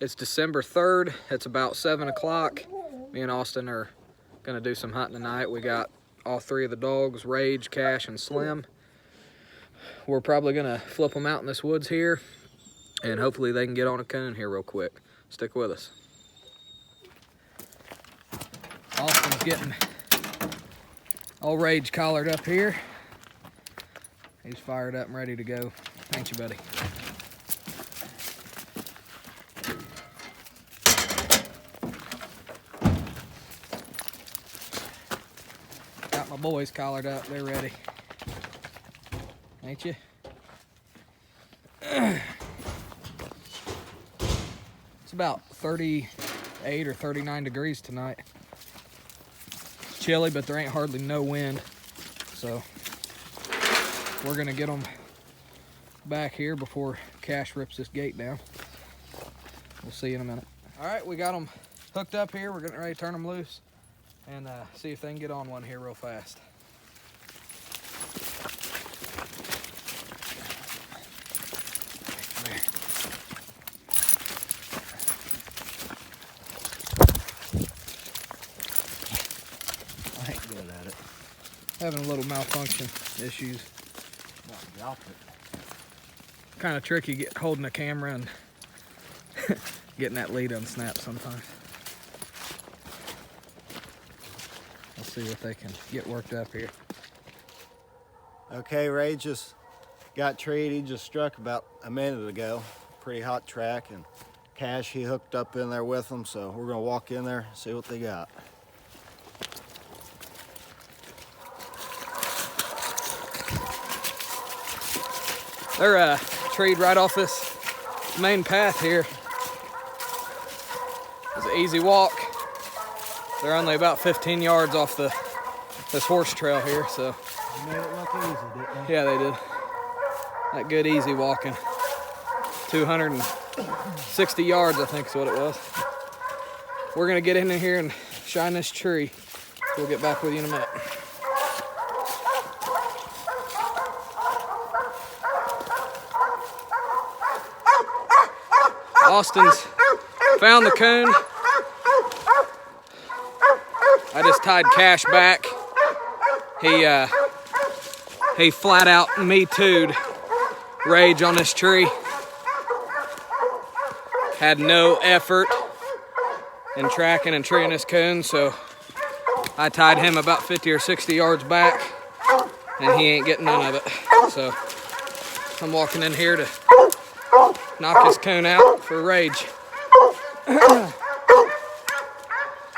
It's December 3rd. It's about 7 o'clock. Me and Austin are gonna do some hunting tonight. We got all three of the dogs, Rage, Cash, and Slim. We're probably gonna flip them out in this woods here, and hopefully they can get on a coon here real quick. Stick with us. Austin's getting all Rage collared up here. He's fired up and ready to go. Ain't you, buddy? Got my boys collared up. They're ready. Ain't you? It's about 38 or 39 degrees tonight. It's chilly, but there ain't hardly no wind. So we're gonna get them back here before Cash rips this gate down. We'll see you in a minute. All right, we got them hooked up here. We're getting ready to turn them loose and see if they can get on one here real fast. I ain't good at it. Having a little malfunction issues. Kind of tricky holding a camera and getting that lead unsnapped sometimes. Let's see if they can get worked up here. Okay, Ray just got treed. He just struck about a minute ago. Pretty hot track, and Cash, he hooked up in there with them, so we're gonna walk in there and see what they got. They're treed right off this main path here. It's an easy walk. They're only about 15 yards off this horse trail here, so. You made it look easy, didn't you? Yeah, they did. That good easy walking. 260 yards, I think is what it was. We're gonna get in here and shine this tree. We'll get back with you in a minute. Austin's found the coon. I just tied Cash back. He flat out me too'd Rage on this tree. Had no effort in tracking and treeing this coon, so I tied him about 50 or 60 yards back, and he ain't getting none of it. So I'm walking in here to knock his coon out for Rage.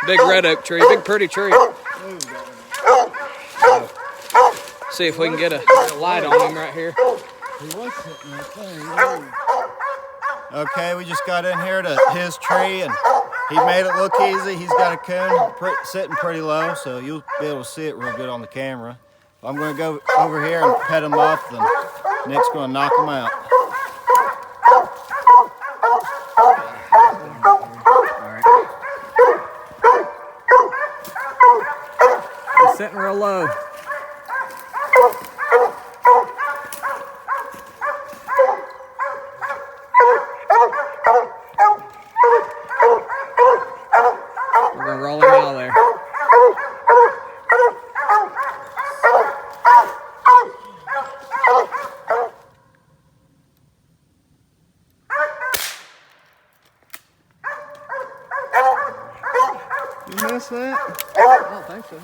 Big red oak tree, big pretty tree. So, see if we can get a light on him right here. Okay, we just got in here to his tree, and he made it look easy. He's got a coon sitting pretty low, so you'll be able to see it real good on the camera. I'm going to go over here and pet him up, and Nick's going to knock him out. He's sitting real low. We're gonna roll him out of there. You missed that? I don't think so.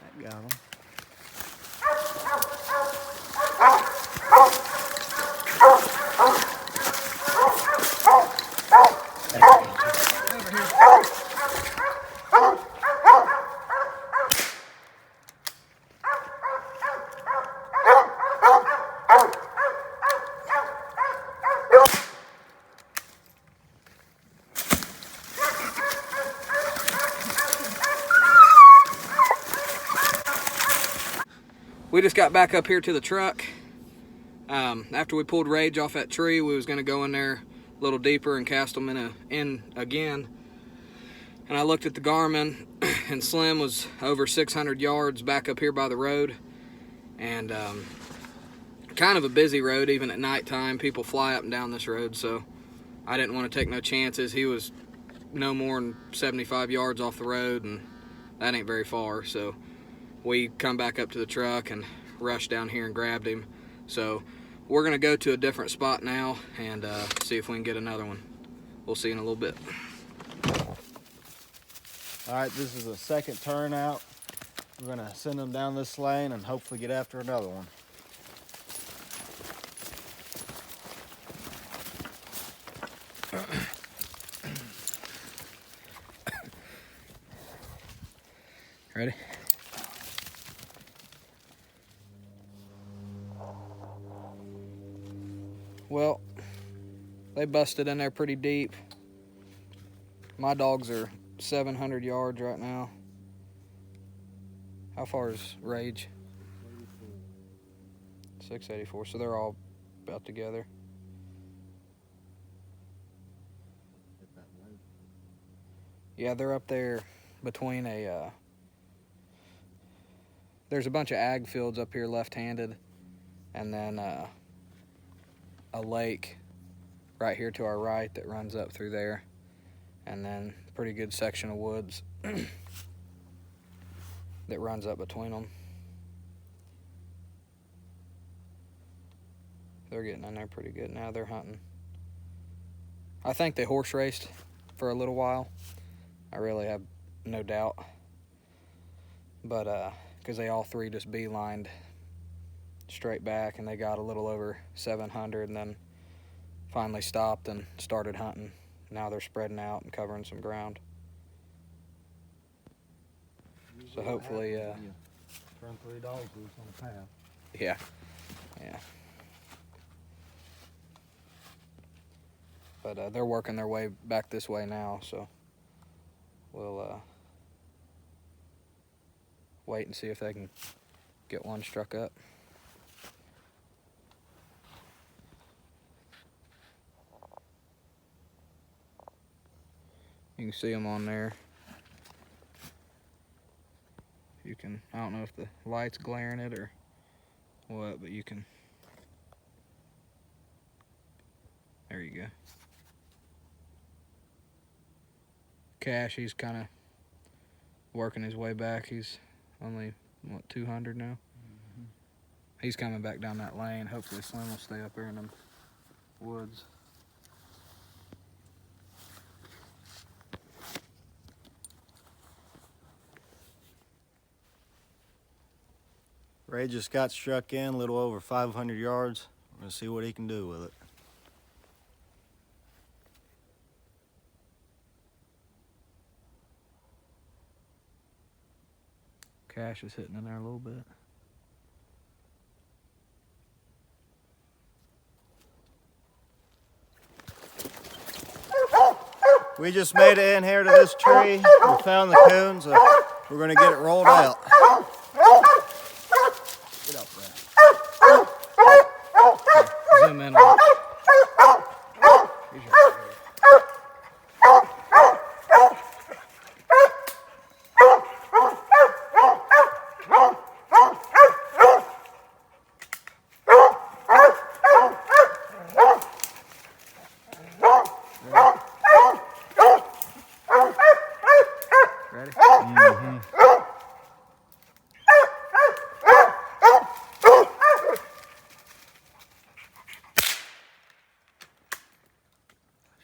That got him. We just got back up here to the truck. After we pulled Rage off that tree, we was gonna go in there a little deeper and cast them in again. And I looked at the Garmin, and Slim was over 600 yards back up here by the road. And kind of a busy road even at nighttime. People fly up and down this road, so I didn't want to take no chances. He was no more than 75 yards off the road, and that ain't very far. So we come back up to the truck and rushed down here and grabbed him. So we're gonna go to a different spot now and see if we can get another one. We'll see in a little bit. All right, this is a second turnout. We're gonna send them down this lane and hopefully get after another one. Ready? Well, they busted in there pretty deep. My dogs are 700 yards right now. How far is Rage? 684, so they're all about together. Yeah, they're up there between there's a bunch of ag fields up here left-handed, and then a lake right here to our right that runs up through there, and then a pretty good section of woods that runs up between them. They're getting in there pretty good now. They're hunting. I think they horse raced for a little while. I really have no doubt. But because they all three just beelined straight back, and they got a little over 700 and then finally stopped and started hunting. Now they're spreading out and covering some ground. So hopefully, turn 3 dogs loose on the path. yeah. But they're working their way back this way now, so we'll wait and see if they can get one struck up. You can see them on there. You can, I don't know if the light's glaring it or what, but you can, there you go. Cash, he's kind of working his way back. He's only, what, 200 now? Mm-hmm. He's coming back down that lane. Hopefully Slim will stay up there in them woods. Ray just got struck in, a little over 500 yards. We're gonna see what he can do with it. Cash is hitting in there a little bit. We just made it in here to this tree. We found the coon, so we're gonna get it rolled out. Get up there. Zoom in on it. He's right there. Ready? Mm-hmm.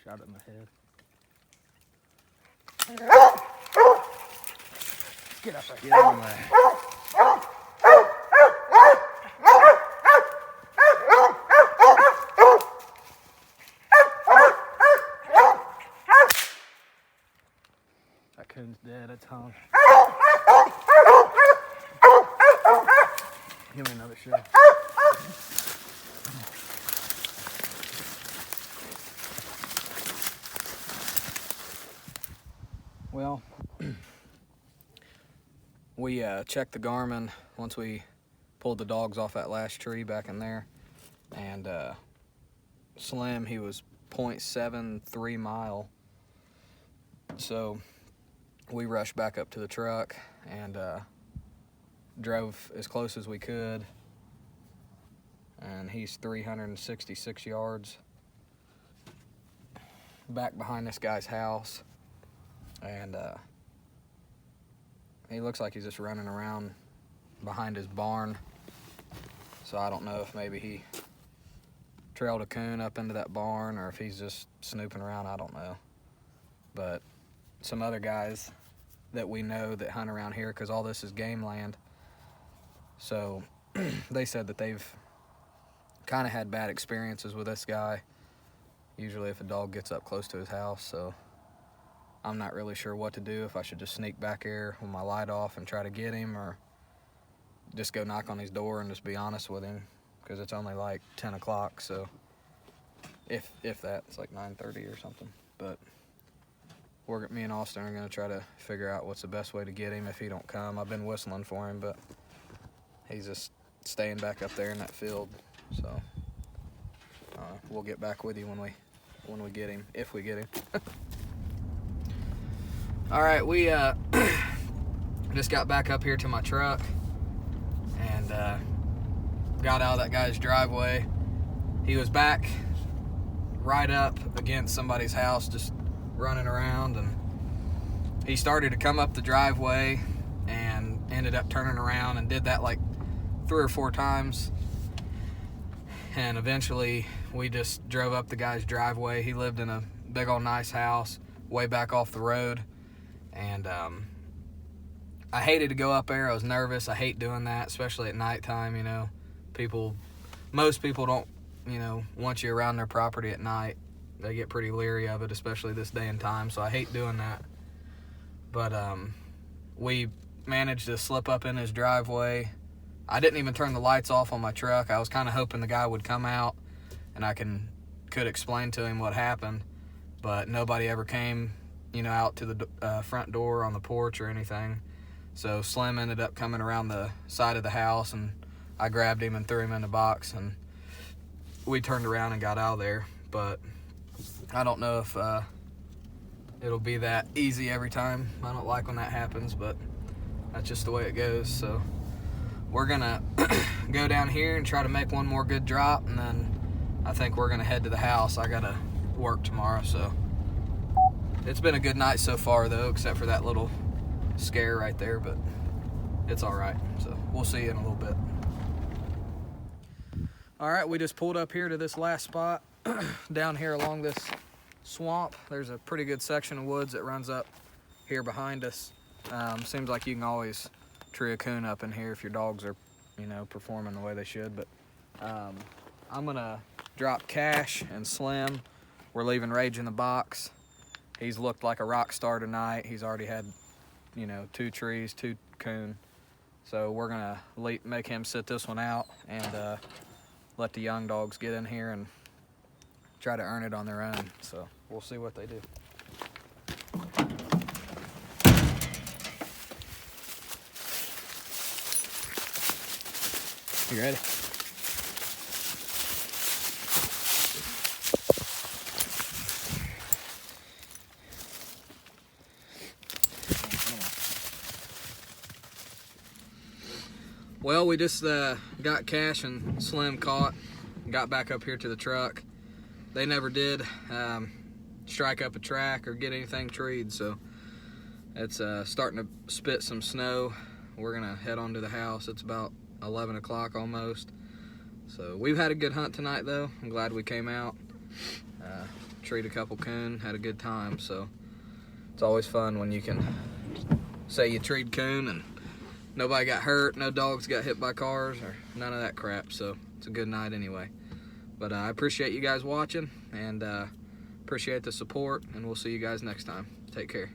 Shot it in the head. Get up there. Get on there. That coon's dead. It's hung. Give me another shot. Well, we checked the Garmin once we pulled the dogs off that last tree back in there, and Slim, he was 0.73 mile. So we rushed back up to the truck and drove as close as we could, and he's 366 yards back behind this guy's house. And he looks like he's just running around behind his barn. So I don't know if maybe he trailed a coon up into that barn or if he's just snooping around, I don't know. But some other guys that we know that hunt around here, because all this is game land, so they said that they've kind of had bad experiences with this guy, usually if a dog gets up close to his house. So I'm not really sure what to do, if I should just sneak back here with my light off and try to get him, or just go knock on his door and just be honest with him, because it's only like 10 o'clock, so if that, it's like 9:30 or something. But me and Austin are going to try to figure out what's the best way to get him if he don't come. I've been whistling for him, but he's just staying back up there in that field. So we'll get back with you when we get him, if we get him. All right, we just got back up here to my truck and got out of that guy's driveway. He was back right up against somebody's house, just running around, and he started to come up the driveway and ended up turning around and did that like 3 or 4 times. And eventually we just drove up the guy's driveway. He lived in a big old nice house way back off the road, and I hated to go up there. I was nervous. I hate doing that, especially at nighttime. You know, most people don't, want you around their property at night. They get pretty leery of it, especially this day and time. So I hate doing that. But we managed to slip up in his driveway. I didn't even turn the lights off on my truck. I was kind of hoping the guy would come out and I could explain to him what happened. But nobody ever came, out to the front door on the porch or anything. So Slim ended up coming around the side of the house, and I grabbed him and threw him in the box, and we turned around and got out of there. But I don't know if it'll be that easy every time. I don't like when that happens, but that's just the way it goes. So we're gonna go down here and try to make one more good drop, and then I think we're gonna head to the house. I gotta work tomorrow, so it's been a good night so far though, except for that little scare right there, but it's all right. So we'll see you in a little bit. All right, we just pulled up here to this last spot down here along this swamp. There's a pretty good section of woods that runs up here behind us. Seems like you can always tree a coon up in here if your dogs are, performing the way they should. But I'm gonna drop Cash and Slim. We're leaving Rage in the box. He's looked like a rock star tonight. He's already had, 2 trees, 2 coon. So we're gonna make him sit this one out and let the young dogs get in here and try to earn it on their own. So we'll see what they do. You ready? Well, we just got Cash and Slim caught, got back up here to the truck. They never did strike up a track or get anything treed, so it's starting to spit some snow. We're gonna head on to the house. It's about 11 o'clock almost. So we've had a good hunt tonight though. I'm glad we came out. Treed a couple coon, had a good time. So it's always fun when you can say you treed coon and nobody got hurt, no dogs got hit by cars or none of that crap. So it's a good night anyway. But I appreciate you guys watching and appreciate the support, and we'll see you guys next time. Take care.